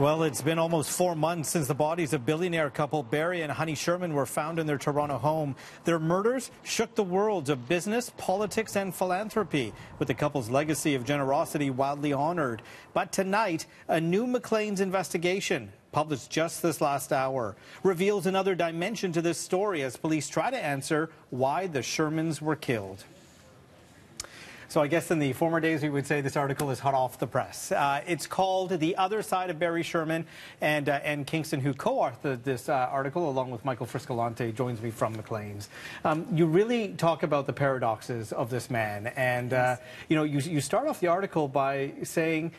Well, it's been almost 4 months since the bodies of billionaire couple Barry and Honey Sherman were found in their Toronto home. Their murders shook the worlds of business, politics, and philanthropy, with the couple's legacy of generosity wildly honored. But tonight, a new Maclean's investigation, published just this last hour, reveals another dimension to this story as police try to answer why the Shermans were killed. So I guess in the former days, we would say this article is hot off the press. It's called The Other Side of Barry Sherman, and Anne Kingston, who co-authored this article, along with Michael Friscolante, joins me from Maclean's. You really talk about the paradoxes of this man, and you know, you start off the article by saying,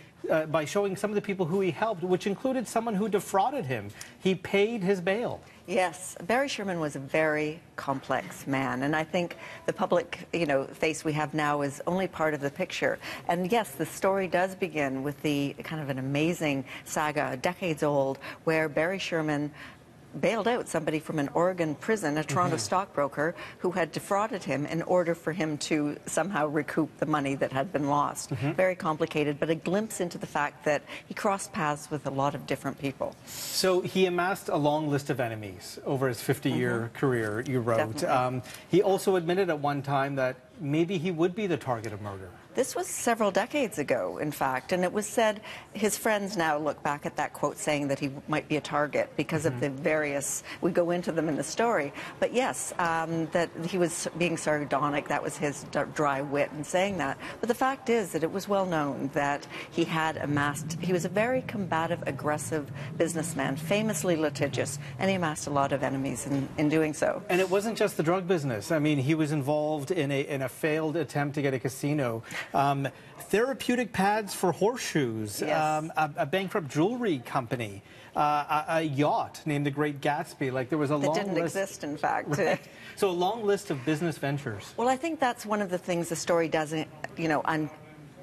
by showing some of the people who he helped, which included someone who defrauded him. He paid his bail. Yes, Barry Sherman was a very complex man, and I think the public, face we have now is only part of the picture. And yes, the story does begin with the kind of an amazing saga, decades old, where Barry Sherman bailed out somebody from an Oregon prison, a Toronto stockbroker, who had defrauded him in order for him to somehow recoup the money that had been lost. Very complicated, but a glimpse into the fact that he crossed paths with a lot of different people. So he amassed a long list of enemies over his 50-year career, you wrote. He also admitted at one time that maybe he would be the target of murder. This was several decades ago, in fact, and it was said, his friends now look back at that quote saying that he might be a target because of the various, we go into them in the story, but yes, that he was being sardonic, that was his dry wit in saying that. But the fact is that it was well known that he had amassed, he was a very combative, aggressive businessman, famously litigious, and he amassed a lot of enemies in doing so. And it wasn't just the drug business. I mean, he was involved in a failed attempt to get a casino. Therapeutic pads for horseshoes, yes. A bankrupt jewelry company, a yacht named the Great Gatsby. Like, there was a long list. That didn't exist, in fact. Right. So a long list of business ventures. Well, I think that's one of the things the story doesn't,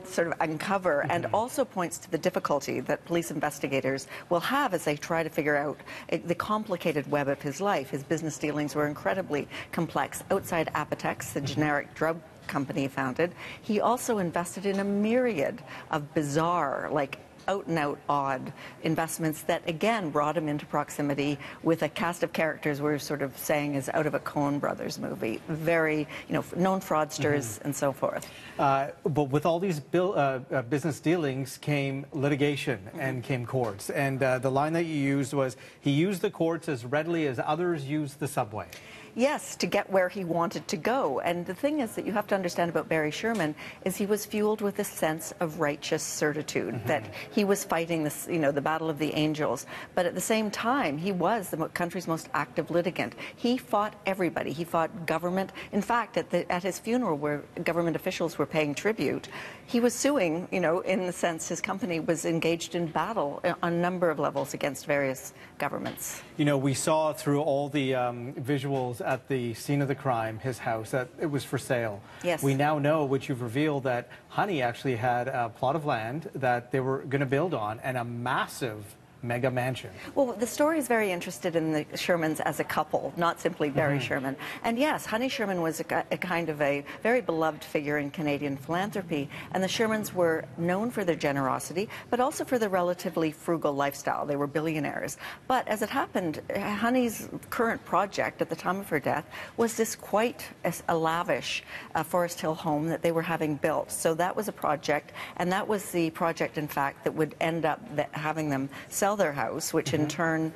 sort of uncover, and also points to the difficulty that police investigators will have as they try to figure out the complicated web of his life. His business dealings were incredibly complex. Outside Apotex, the generic drug company he founded, he also invested in a myriad of bizarre, like out-and-out odd investments that again brought him into proximity with a cast of characters we're sort of saying is out of a Coen Brothers movie. Very, known fraudsters and so forth. But with all these business dealings came litigation and came courts. And the line that you used was, he used the courts as readily as others used the subway. Yes, to get where he wanted to go. And the thing is that you have to understand about Barry Sherman is he was fueled with a sense of righteous certitude, that he was fighting this, the battle of the angels. But at the same time, he was the country's most active litigant. He fought everybody. He fought government. In fact, at his funeral, where government officials were paying tribute, he was suing, in the sense his company was engaged in battle on a number of levels against various governments. We saw through all the visuals at the scene of the crime, his house, that it was for sale. Yes. We now know, which you've revealed, that Honey actually had a plot of land that they were going to build on, and a massive mega mansion. Well, the story is very interested in the Shermans as a couple, not simply Barry Sherman. And yes, Honey Sherman was a kind of a very beloved figure in Canadian philanthropy, and the Shermans were known for their generosity, but also for their relatively frugal lifestyle. They were billionaires. But as it happened, Honey's current project at the time of her death was this quite a lavish Forest Hill home that they were having built. So that was a project, and that was the project, in fact, that would end up having them sell their house, which in turn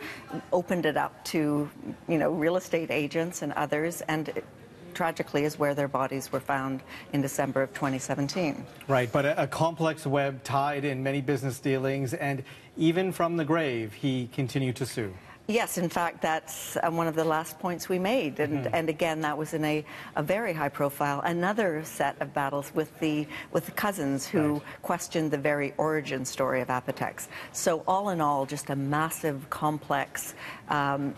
opened it up to, real estate agents and others, and tragically is where their bodies were found in December of 2017. Right, but a complex web tied in many business dealings, and even from the grave, he continued to sue. Yes, in fact, that's one of the last points we made. And again, that was in a very high profile, another set of battles with the cousins who questioned the very origin story of Apotex. So all in all, just a massive, complex,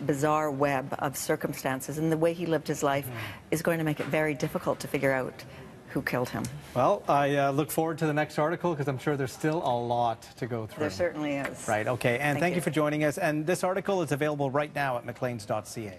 bizarre web of circumstances. And the way he lived his life is going to make it very difficult to figure out who killed him. Well, I look forward to the next article, because I'm sure there's still a lot to go through. There certainly is. Right, okay. And thank you for joining us. And this article is available right now at macleans.ca.